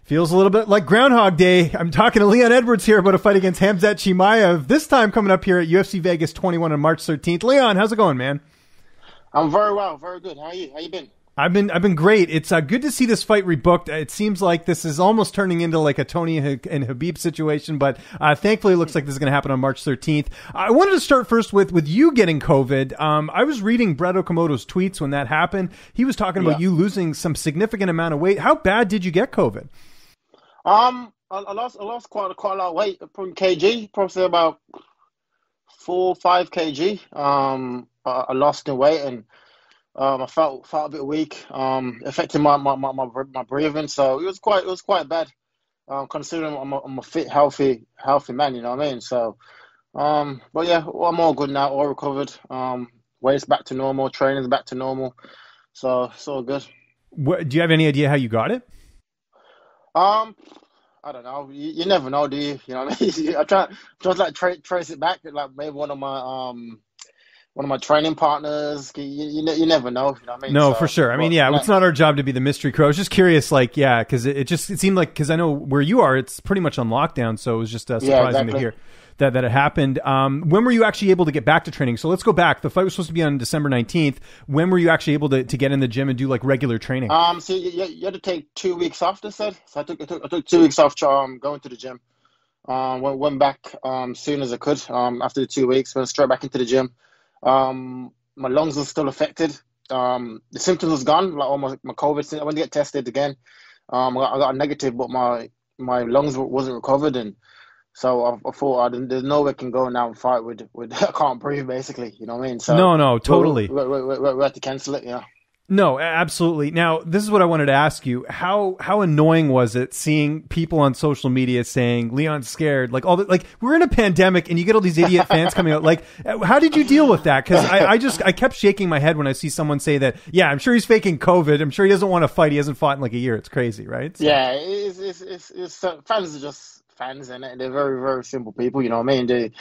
Feels a little bit like Groundhog Day. I'm talking to Leon Edwards here about a fight against Khamzat Chimaev. This time coming up here at UFC Vegas 21 on March 13th. Leon, how's it going, man? I'm very well, very good. How are you? How you been? I've been great. It's good to see this fight rebooked. It seems like this is almost turning into like a Tony and Khabib situation, but thankfully it looks like this is going to happen on March 13th. I wanted to start first with you getting COVID. I was reading Brett Okamoto's tweets when that happened. He was talking about you losing some significant amount of weight. How bad did you get COVID? I lost quite a lot of weight from kg, probably about 4-5 kg. I lost in weight and I felt a bit weak, affecting my breathing. So it was quite bad, considering I'm a fit, healthy man. You know what I mean? So, but yeah, I'm all good now, all recovered. Weight's back to normal, training's back to normal. So it's all good. Do you have any idea how you got it? I don't know. You never know, do you? You know what I mean? I try to like trace it back. Like maybe one of my training partners. You never know. You know what I mean? No, for sure. I mean, yeah, it's not our job to be the mystery crew. I was just curious, like, yeah, because it seemed like, because I know where you are, it's pretty much on lockdown, so it was just surprising to hear that it happened. When were you actually able to get back to training? So let's go back. The fight was supposed to be on December 19th. When were you actually able to get in the gym and do like regular training? So you had to take 2 weeks off, they said. So I took 2 weeks off going to the gym. Went back soon as I could. After the 2 weeks, went straight back into the gym. My lungs were still affected. The symptoms was gone, like all my COVID. I went to get tested again. I got a negative, but my lungs wasn't recovered, and so I thought there's no way I can go now and fight with I can't breathe, basically. You know what I mean? So no, totally. We had to cancel it. Yeah. No, absolutely. Now, this is what I wanted to ask you. How annoying was it seeing people on social media saying Leon's scared? Like we're in a pandemic and you get all these idiot fans coming out. Like, how did you deal with that? Because I kept shaking my head when I see someone say that, yeah, I'm sure he's faking COVID. I'm sure he doesn't want to fight. He hasn't fought in like a year. It's crazy, right? So. Yeah, it's fans are just fans, and they're very, very simple people. You know what I mean?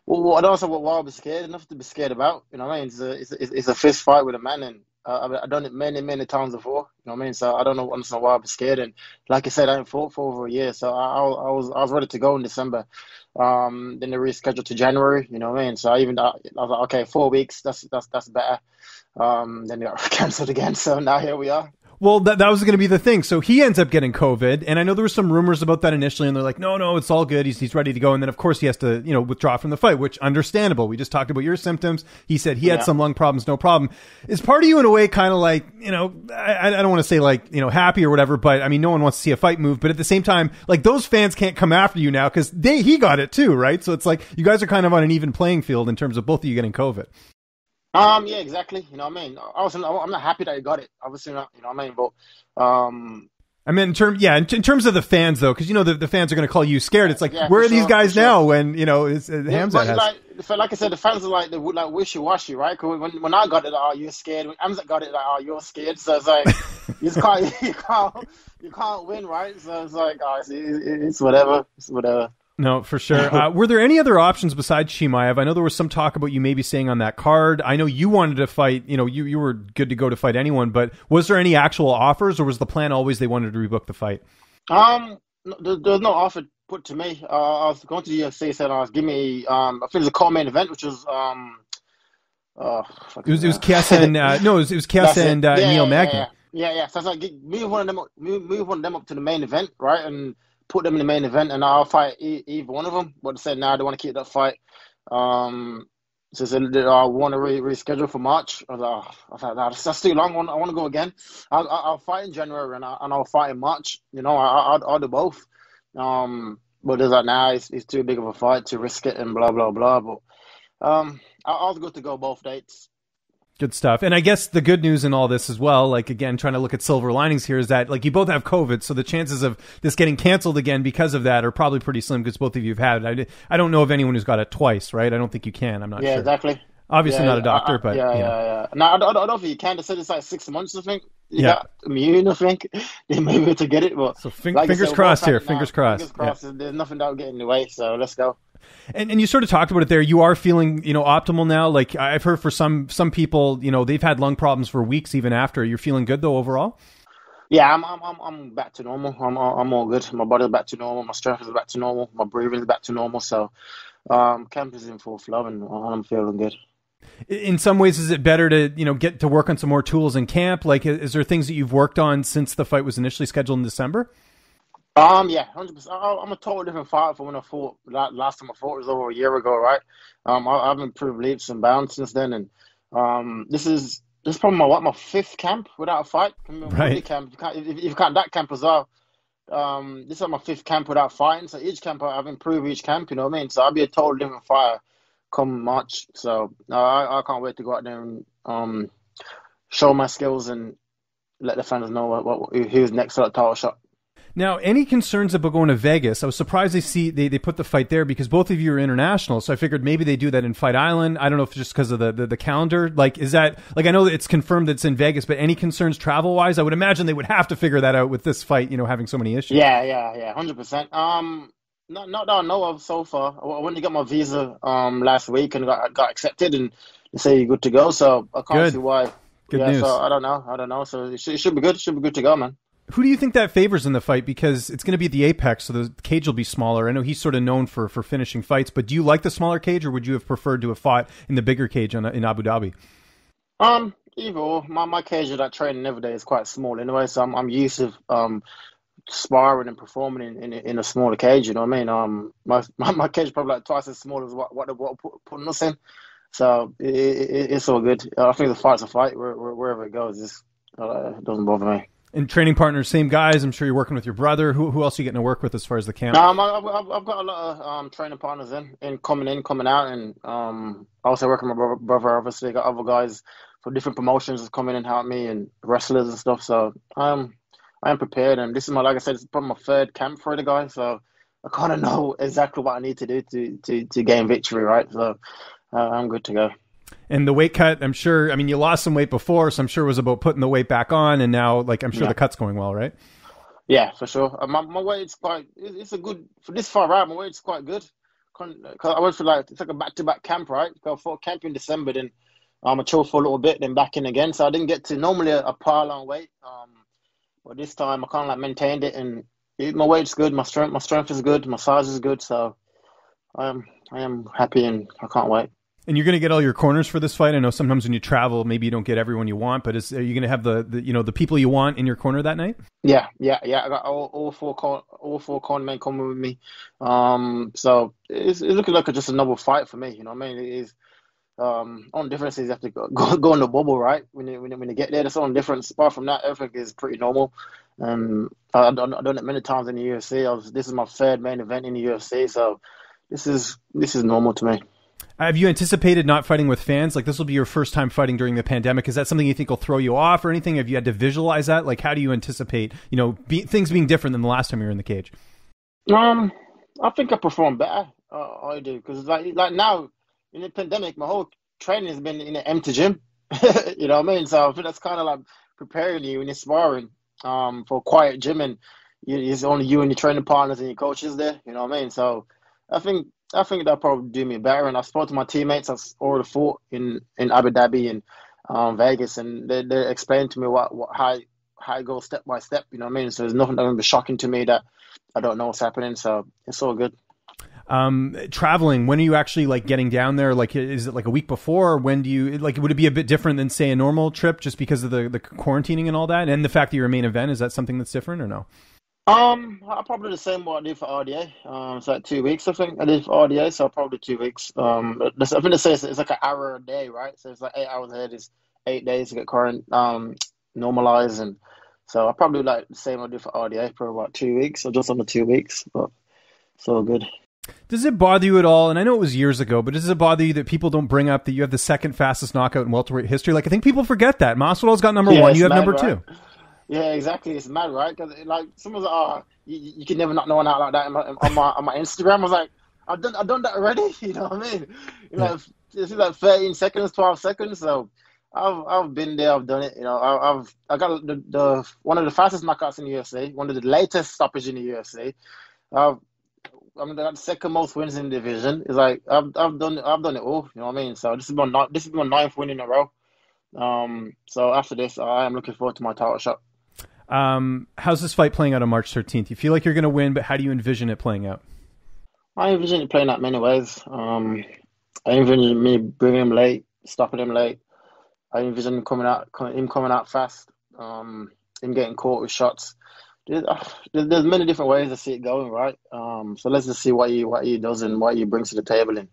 What I'll be scared, enough to be scared about. You know what I mean? It's a fist fight with a man, and I've done it many times before. You know what I mean? So I don't know why I'd be scared. And like I said, I haven't fought for over a year, so I was ready to go in December. Then they rescheduled to January. You know what I mean? So I was like, okay, 4 weeks. That's better. Then they got cancelled again. So now here we are. Well, that was going to be the thing. So he ends up getting COVID, and I know there were some rumors about that initially, and they're like, no, it's all good. He's ready to go. And then, of course, he has to, withdraw from the fight, which understandable. We just talked about your symptoms. He said he had some lung problems, no problem. Is part of you in a way kind of like, I don't want to say like, happy or whatever, but I mean, no one wants to see a fight move. But at the same time, like those fans can't come after you now because he got it too, right? So it's like you guys are kind of on an even playing field in terms of both of you getting COVID. Yeah, exactly. You know what I mean? I'm not happy that you got it. Obviously not. You know what I mean? But I mean, in terms of the fans though, because the fans are going to call you scared. It's like, where are these guys now? When Khamzat has. Like I said, the fans are like wishy-washy, right? Because when I got it, you're scared. When Khamzat got it, you're scared. So it's like you can't win, right? So it's like, it's whatever. It's whatever. No, for sure. Were there any other options besides Chimaev? I know there was some talk about you maybe staying on that card. I know you wanted to fight, you were good to go to fight anyone, but was there any actual offers, or was the plan always they wanted to rebook the fight? There was no offer put to me. I was going to the UFC, said, give me, I think it was a co-main event, which was, it was Chiesa and, it was Chiesa and Neil Magny. Yeah. So I was like, move one of them up to the main event, right? And put them in the main event, and I'll fight either one of them. But they said, no, they want to keep that fight. So they said, I want to reschedule for March. I was like, no, that's too long. I want to go again. I'll fight in January, and I'll fight in March. I'll do both. But there's like, nah, it's too big of a fight to risk it, and blah, blah, blah. But I was good to go both dates. Good stuff. And I guess the good news in all this as well, like, again, trying to look at silver linings here, is that, like, you both have COVID, so the chances of this getting canceled again because of that are probably pretty slim because both of you have had it. I don't know of anyone who's got it twice, right? I don't think you can. I'm not sure. Yeah, exactly. Obviously not a doctor, but... Yeah. No, I don't think you can. They said it's like 6 months, I think. You got immune, I think. They may be able to get it, but... So fingers crossed here. Fingers crossed. Fingers crossed. Yeah. There's nothing that will get in the way, so let's go. And you sort of talked about it there. You are feeling, optimal now. Like I've heard for some people, they've had lung problems for weeks even after. You're feeling good though overall? Yeah, I'm back to normal. I'm all good. My body's back to normal. My strength is back to normal. My breathing is back to normal. So, camp is in full flow, and I'm feeling good. In some ways, is it better to, get to work on some more tools in camp? Like, is there things that you've worked on since the fight was initially scheduled in December? Yeah, 100%. I'm a total different fighter from when I fought. Last time I fought was over a year ago, right? I've improved leaps and bounds since then, and this is probably my fifth camp without a fight. I mean, Right. camp, if you count that camp as well. This is my fifth camp without fighting. So each camp I've improved each camp. You know what I mean? So I'll be a total different fighter come March. So I can't wait to go out there and show my skills and let the fans know who's next for that title shot. Now, any concerns about going to Vegas? I was surprised they put the fight there because both of you are international. So I figured maybe they do that in Fight Island. I don't know if it's just because of the calendar. Like, is that like, I know that it's confirmed that it's in Vegas, but any concerns travel wise? I would imagine they would have to figure that out with this fight, having so many issues. Yeah, 100%. Not that I know of so far. I went to get my visa last week and got accepted, and they say you're good to go. So I can't Good. see why. Good Yeah, news. so I don't know. So it should be good. It should be good to go, man. Who do you think that favors in the fight? Because it's going to be at the Apex, so the cage will be smaller. I know he's sort of known for finishing fights, but do you like the smaller cage, or would you have preferred to have fought in the bigger cage in Abu Dhabi? Either or. My cage that I train every day is quite small anyway, so I'm used to sparring and performing in a smaller cage. You know what I mean? My cage is probably like twice as small as what they're putting us in. So it's all good. I think the fight's a fight wherever it goes. It doesn't bother me. And training partners, same guys. I'm sure you're working with your brother. Who else are you getting to work with as far as the camp? I've got a lot of training partners coming out, and also working with my brother. Obviously, I got other guys for different promotions that's coming and help me, and wrestlers and stuff. So I am prepared, and this is like I said, it's probably my third camp for the guy. So I kind of know exactly what I need to do to gain victory, right? So I'm good to go. And the weight cut, I'm sure, you lost some weight before, so I'm sure it was about putting the weight back on, and now, I'm sure Yeah. the cut's going well, right? Yeah, for sure. My weight's it's a good, for this far out, my weight's quite good. 'Cause I went for it's like a back-to-back camp, right? I fought camp in December, then I chilled for a little bit, then back in again. So I didn't get to normally a pile on weight. But this time I kind of maintained it, and my weight's good, my strength is good, my size is good. So I am happy, and I can't wait. And you're going to get all your corners for this fight. I know sometimes when you travel, maybe you don't get everyone you want, but are you going to have the people you want in your corner that night? Yeah. I got all four cornermen coming with me. So it's looking like just another fight for me. You know what I mean? It is. Only difference is you have to go in the bubble, right? When you get there, that's the only difference. Apart from that, everything is pretty normal. I've done it many times in the UFC. This is my third main event in the UFC, so this is normal to me. Have you anticipated not fighting with fans? Like, this will be your first time fighting during the pandemic. Is that something you think will throw you off or anything? Have you had to visualize that? Like, how do you anticipate, things being different than the last time you were in the cage? I think I perform better. I do because like now in the pandemic, my whole training has been in an empty gym. You know what I mean? So I think that's kind of like preparing you when you're sparring for a quiet gym, and it's only you and your training partners and your coaches there. You know what I mean? So I think that'll probably do me better. And I spoke to my teammates. I've already fought in Abu Dhabi and Vegas, and they explained to me how it goes step by step. You know what I mean? So there's nothing that's going to be shocking to me that I don't know what's happening. So it's all good. Traveling, when are you actually getting down there? Like, is it like a week before? Or when do you would it be a bit different than say a normal trip just because of the quarantining and all that? And the fact that you're a main event, is that something that's different or no? I'll probably the same what I did for RDA. It's like 2 weeks, I think I did for RDA, so probably 2 weeks. I think they say it's like an hour a day, right? So it's like 8 hours ahead is 8 days to get current normalized, and so I probably like the same I did for RDA for about 2 weeks, or just under 2 weeks, but it's all good. Does it bother you at all? And I know it was years ago, but does it bother you that people don't bring up that you have the second fastest knockout in welterweight history? I think people forget that. Masvidal's got number one, you have mad, number right? two. Yeah, exactly. It's mad, right? Because someone's like, you can never knock no one out like that on my Instagram. I was like, I've done that already. You know what I mean? It's like 13 seconds, 12 seconds. So I've been there. I've done it. I got the one of the fastest knockouts in the UFC. One of the latest stoppage in the UFC. I got the second most wins in the division. It's like I've done it all. You know what I mean? So this is my ninth win in a row. So after this, I am looking forward to my title shot. How's this fight playing out on March 13th? You feel like you're going to win, but how do you envision it playing out? I envision it playing out many ways. I envision me bringing him late, stopping him late. I envision him coming out fast. Him getting caught with shots. There's many different ways to see it going, right? So let's just see what he does and what he brings to the table. And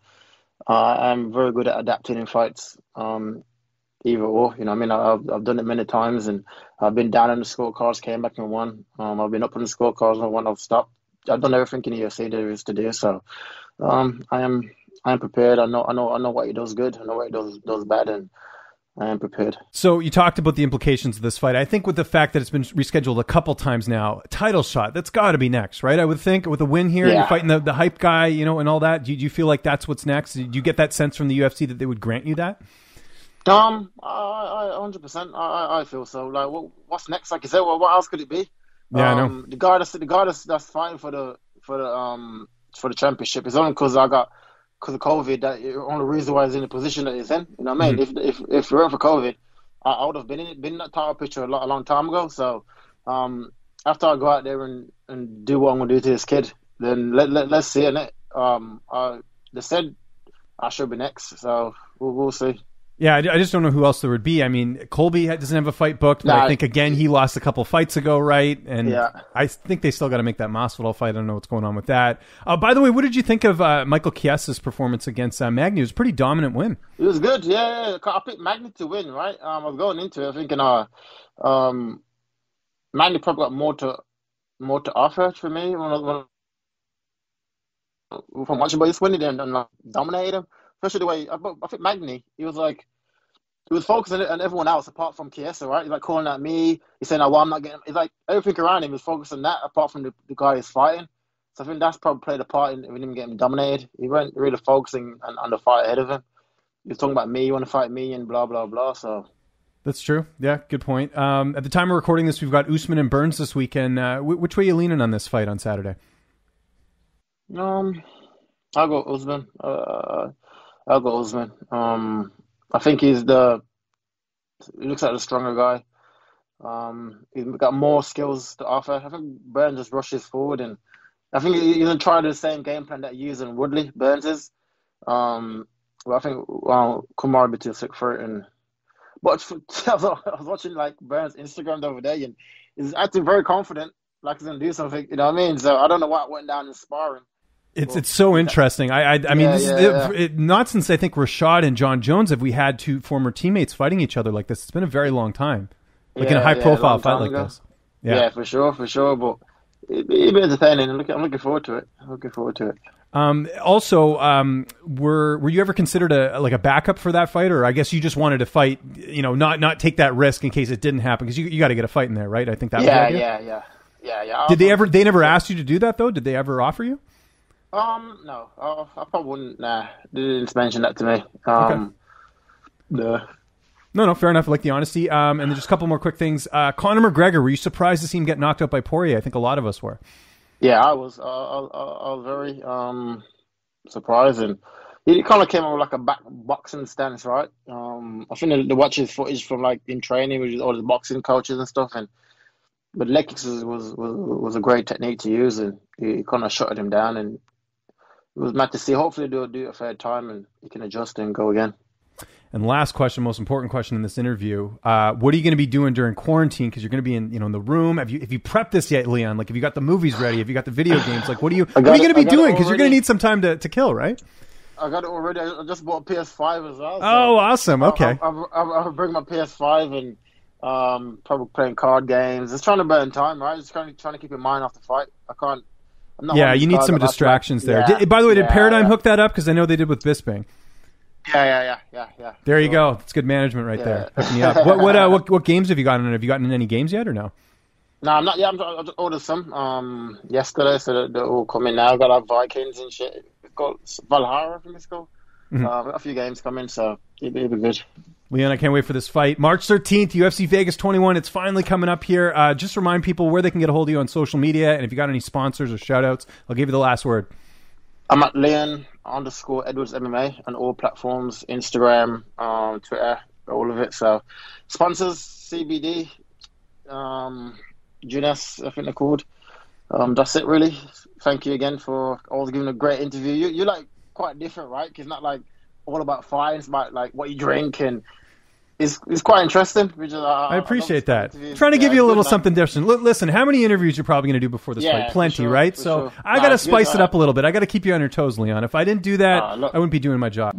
I'm very good at adapting in fights, either or. You know, what I mean, I've done it many times, and I've been down on the scorecards, came back and won. I've been up on the scorecards and won. I've stopped. I've done everything in the UFC there is to do. So, I am prepared. I know what he does good. I know what he does bad, and I am prepared. So you talked about the implications of this fight. I think with the fact that it's been rescheduled a couple times now, title shot, that's got to be next, right? I would think with a win here, you're fighting the hype guy, you know, and all that. Do you feel like that's what's next? Do you get that sense from the UFC that they would grant you that? I 100%. I feel so. Like, what's next? Like you said, what else could it be? Yeah, I know. The guy that's fighting for the championship is only because of COVID. That the only reason why he's in the position that he's in. You know what I mean? If it weren't for COVID, I would have been in that title picture a long time ago. So after I go out there and do what I'm gonna do to this kid, then let's see it. They said I should be next, so we'll see. Yeah, I just don't know who else there would be. I mean, Colby doesn't have a fight booked, but I think, again, he lost a couple fights ago, right? And I think they still got to make that Masvidal fight. I don't know what's going on with that. By the way, what did you think of Michael Chiesa's performance against Magny? It was a pretty dominant win. It was good, yeah. I picked Magny to win, right? I was going into it thinking Magny probably got more to offer for me from watching, but he's winning and dominated him. Especially the way I think Magny, he was focusing on everyone else apart from Chiesa, right? He's like calling at me. He's saying, "Oh, well, I'm not getting." It's like everything around him is focused on that apart from the guy he's fighting. So I think that's probably played a part in him getting dominated. He weren't really focusing on the fight ahead of him. He was talking about me, you want to fight me, and blah blah blah. So that's true. Yeah, good point. At the time of recording this, we've got Usman and Burns this weekend. Which way are you leaning on this fight on Saturday? I'll go Usman. I'll go Usman. I think he looks like the stronger guy. He's got more skills to offer. I think Burns just rushes forward, and I think he's going to try the same game plan that he used in Woodley, Burns is. Well, I think Kumar will be too sick for it. But I was watching like Burns' Instagram the other day, and he's acting very confident, like he's going to do something. You know what I mean? So I don't know what went down in sparring. It's so interesting. I mean, not since I think Rashad and John Jones have we had two former teammates fighting each other like this. It's been a very long time, like in a high profile fight like this. Yeah, for sure. But it'll be entertaining. I'm looking forward to it. Also, were you ever considered a backup for that fight, or I guess you just wanted to fight, you know, not take that risk in case it didn't happen, because you got to get a fight in there, right? I think that was the idea. Yeah. Did they never ask you to do that though? Did they ever offer you? No, I probably wouldn't. Nah, they didn't mention that to me. Okay. No. No, fair enough. I like the honesty. And then just a couple more quick things. Conor McGregor, were you surprised to see him get knocked out by Poirier? I think a lot of us were. Yeah, I was. I was very surprised, and he kind of came on with like a back boxing stance, right? I think they watch his footage from like in training with all the boxing coaches and stuff, but leg kicks was a great technique to use, and he kind of shut him down, and it was mad to see. Hopefully they'll do it a fair time and he can adjust and go again. And last question, most important question in this interview, what are you going to be doing during quarantine? Because you're going to be in the room. Have you prepped this yet, Leon? Like, have you got the movies ready? Have you got the video games? Like, what are you going to be doing? Because you're going to need some time to kill, right? I got it already. I just bought a PS5 as well. So awesome. Okay. I'll bring my PS5 and probably playing card games. Just trying to burn time, right? Just trying to keep your mind off the fight. You need some distractions there. By the way, did Paradigm hook that up? Because I know they did with Bisping. Yeah. There you go. It's good management right there. Hooking you up. What games have you gotten in? Have you gotten in any games yet or no? No, I'm not. Yeah, I just ordered some yesterday, so they're all coming now. I've got Vikings and shit. We've got Valhalla, I think it's called. A few games coming, so it'll be good. Leon, I can't wait for this fight. March 13th, UFC Vegas 21. It's finally coming up here. Just remind people where they can get a hold of you on social media, and if you got any sponsors or shout-outs, I'll give you the last word. I'm at Leon_Edwards MMA on all platforms, Instagram, Twitter, all of it. So sponsors, CBD, Junes, I think they're called. That's it, really. Thank you again for always giving a great interview. You're like quite different, right? 'Cause it's not like all about fighting. It's about like what you drink, and it's quite interesting. I appreciate that. Trying to give you a little something different. Listen, how many interviews you're probably going to do before this fight? Plenty, sure, right? So sure. I got to spice it up a little bit. I got to keep you on your toes, Leon. If I didn't do that, I wouldn't be doing my job.